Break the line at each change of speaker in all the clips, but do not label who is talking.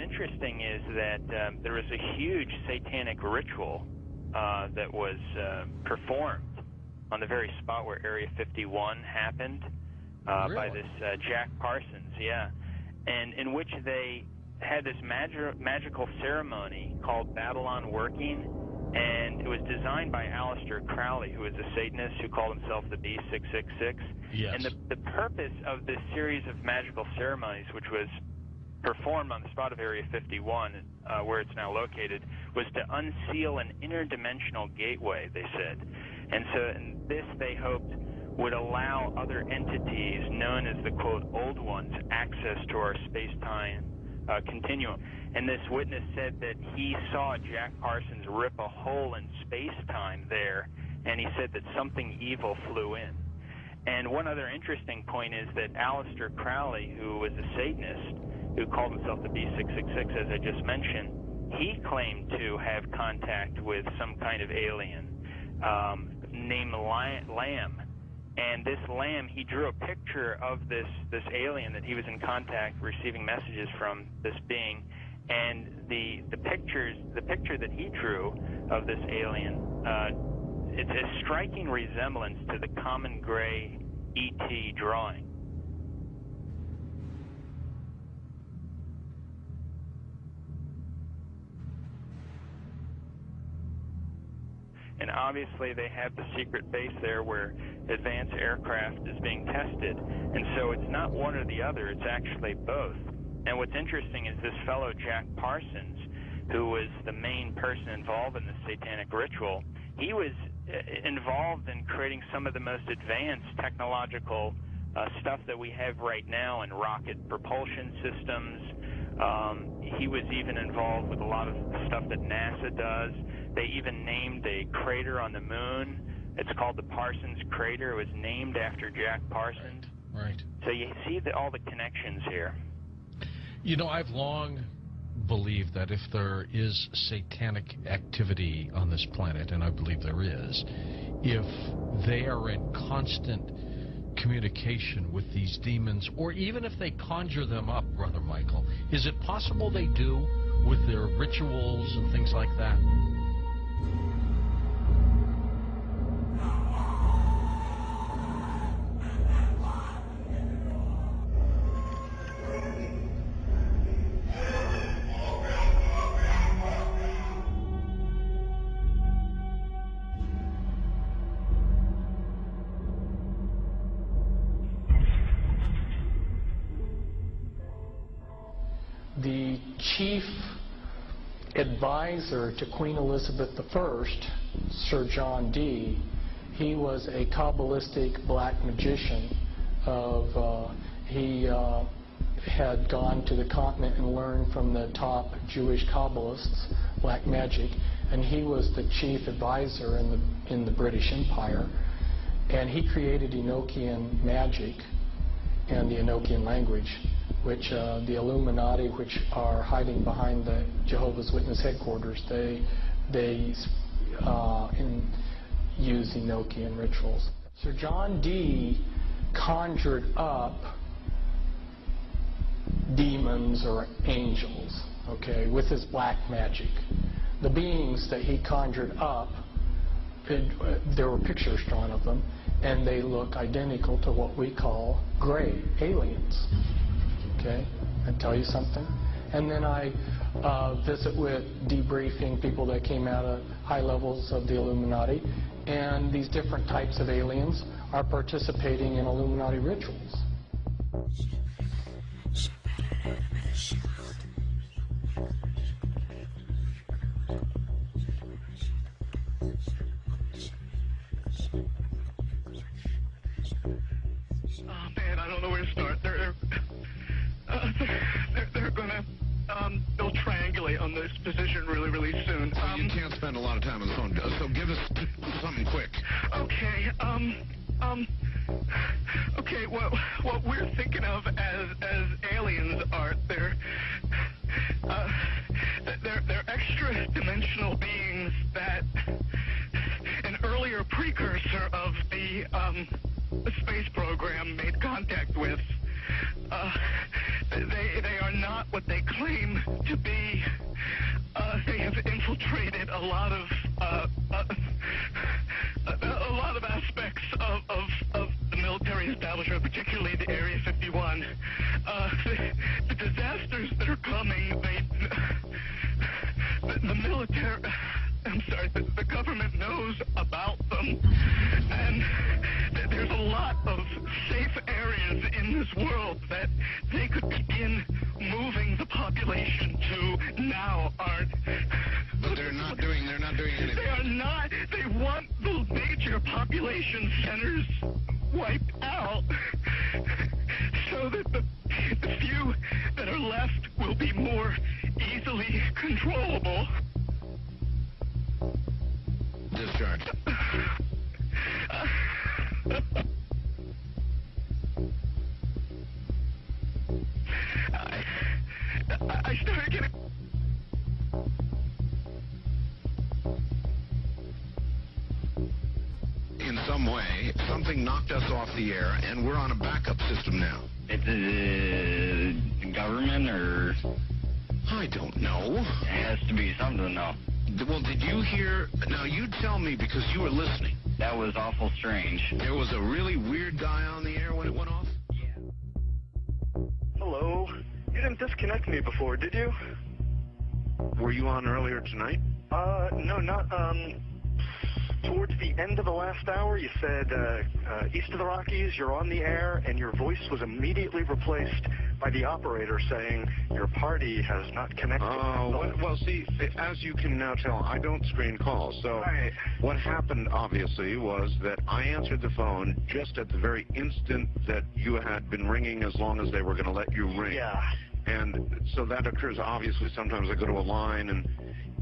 interesting is that there was a huge satanic ritual that was performed on the very spot where Area 51 happened by this Jack Parsons, and in which they had this magical ceremony called Babylon Working, and it was designed by Aleister Crowley, who was a Satanist who called himself the B666.
Yes.
And the purpose of this series of magical ceremonies, which was performed on the spot of Area 51, where it's now located, was to unseal an interdimensional gateway, they said. And so this, they hoped, would allow other entities known as the, quote, old ones, access to our space-time continuum. And this witness said that he saw Jack Parsons rip a hole in space-time there, and he said that something evil flew in. And one other interesting point is that Aleister Crowley, who was a Satanist, who called himself the B666, as I just mentioned, he claimed to have contact with some kind of alien named Lamb. And this Lamb, he drew a picture of this alien that he was in contact, receiving messages from this being. And the picture that he drew of this alien, it's a striking resemblance to the common gray ET drawing. And obviously they have the secret base there where advanced aircraft is being tested. And so it's not one or the other, it's actually both. And what's interesting is this fellow Jack Parsons, who was the main person involved in the satanic ritual, he was involved in creating some of the most advanced technological stuff that we have right now in rocket propulsion systems. He was even involved with a lot of stuff that NASA does. They even named a crater on the moon. It's called the Parsons Crater. It was named after Jack Parsons.
Right.
So you see all the connections here.
You know, I've long believed that if there is satanic activity on this planet, and I believe there is, if they are in constant communication with these demons, or even if they conjure them up, Brother Michael, is it possible they do with their rituals and things like that?
The chief advisor to Queen Elizabeth I, Sir John Dee, he was a Kabbalistic black magician. He had gone to the continent and learned from the top Jewish Kabbalists black magic, and he was the chief advisor in the British Empire. And he created Enochian magic and the Enochian language, which the Illuminati, which are hiding behind the Jehovah's Witness headquarters, they use Enochian rituals. Sir John Dee conjured up demons or angels, okay, with his black magic. The beings that he conjured up, there were pictures drawn of them, and they look identical to what we call gray aliens. Okay, I tell you something. And then I visit with debriefing people that came out of high levels of the Illuminati, and these different types of aliens are participating in Illuminati rituals.
Oh man, I don't know where to start. They're gonna they'll triangulate on this position really soon.
You can't spend a lot of time on the phone, so give us something quick.
Okay, okay, what we're thinking of as aliens are they're extra dimensional beings that an earlier precursor of the space program made contact with. They are not what they claim to be. They have infiltrated a lot of aspects of the military establishment, particularly the Area 51. The disasters that are coming, the military, the government knows about them, and there's a lot of safe areas in this world that they could begin moving the population to now aren't.
But they're not doing anything.
They are not. They want the major population centers wiped out so that the few that are left will be more easily controllable.
Discharge.
I started getting...
In some way, something knocked us off the air, and we're on a backup system now.
It's the government, or...
I don't know.
It has to be something, though.
Well, did you hear... Now, you tell me, because you were listening.
That was awful strange.
There was a really weird guy on the air when it went off?
Hello. You didn't disconnect me before, did you?
Were you on earlier tonight?
No, not, towards the end of the last hour, you said, east of the Rockies, you're on the air, and your voice was immediately replaced by the operator saying your party has not connected.
Oh, well, see, as you can now tell, I don't screen calls. So
Right.
What happened, obviously, was that I answered the phone just at the very instant that you had been ringing, as long as they were going to let you ring.
Yeah.
And so that occurs, obviously. Sometimes I go to a line and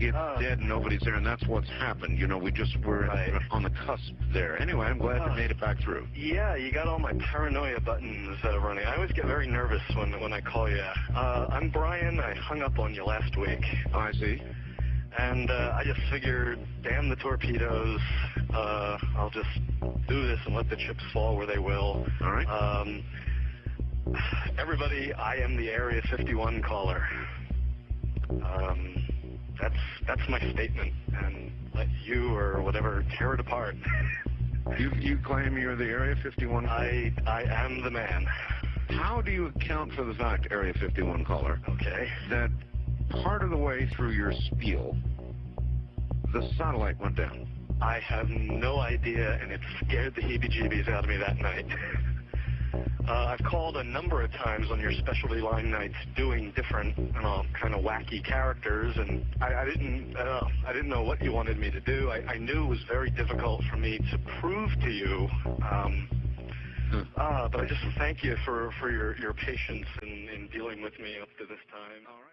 it's dead and nobody's there, and that's what's happened. You know, we just were on the cusp there. Anyway, I'm glad you made it back through.
Yeah, you got all my paranoia buttons running. I always get very nervous when I call you. I'm Brian. I hung up on you last week.
I see.
And I just figured, damn the torpedoes. I'll just do this and let the chips fall where they will.
All right.
Everybody, I am the Area 51 caller. That's my statement, and let you or whatever tear it apart.
You claim you're the Area 51 caller?
I am the man.
How do you account for the fact, Area 51 caller,
Okay.
that part of the way through your spiel, the satellite went down?
I have no idea, and it scared the heebie-jeebies out of me that night. I've called a number of times on your specialty line nights doing different, kind of wacky characters, and I didn't know what you wanted me to do. I knew it was very difficult for me to prove to you, but I just thank you for your patience in dealing with me up to this time. All right.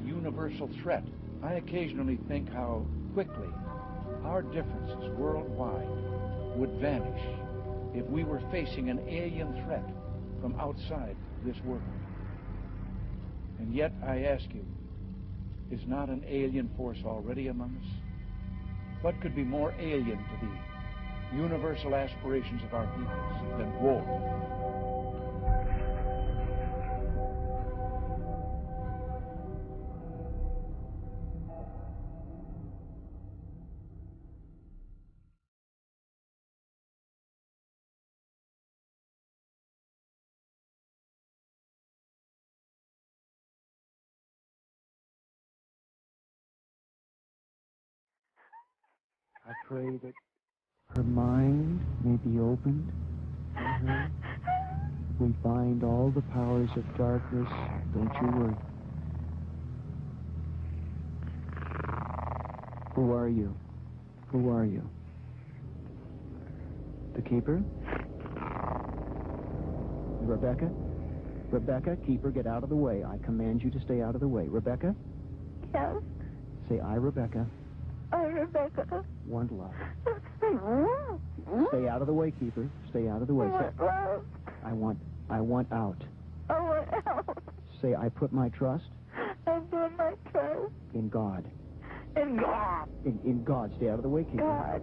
Universal threat. I occasionally think how quickly our differences worldwide would vanish if we were facing an alien threat from outside this world. And yet, I ask you, is not an alien force already among us? What could be more alien to the universal aspirations of our peoples than war?
I pray that her mind may be opened to her. We bind all the powers of darkness. Don't you worry. Who are you? Who are you? The Keeper? Rebecca? Rebecca, Keeper, get out of the way. I command you to stay out of the way. Rebecca?
Yes.
Say, I, Rebecca.
I, Rebecca.
Want love. Stay out of the way, Keeper. Stay out of the way.
Want love.
I want I want out.
I want out.
Say, I put my trust
I put my trust
in God.
in God.
In God. Stay out of the way, King.
God.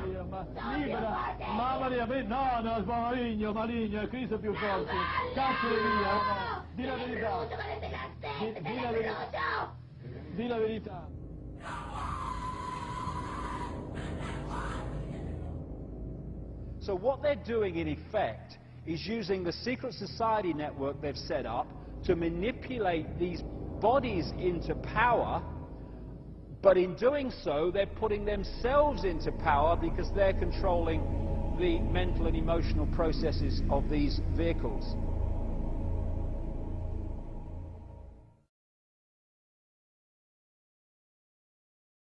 Libera, mamma mia, no, no, maligno, maligno, è Cristo più forte. Caccialo via, di la verità. Di la verità. Di la verità.
So what they're doing, in effect, is using the secret society network they've set up to manipulate these bodies into power, but in doing so, they're putting themselves into power because they're controlling the mental and emotional processes of these vehicles.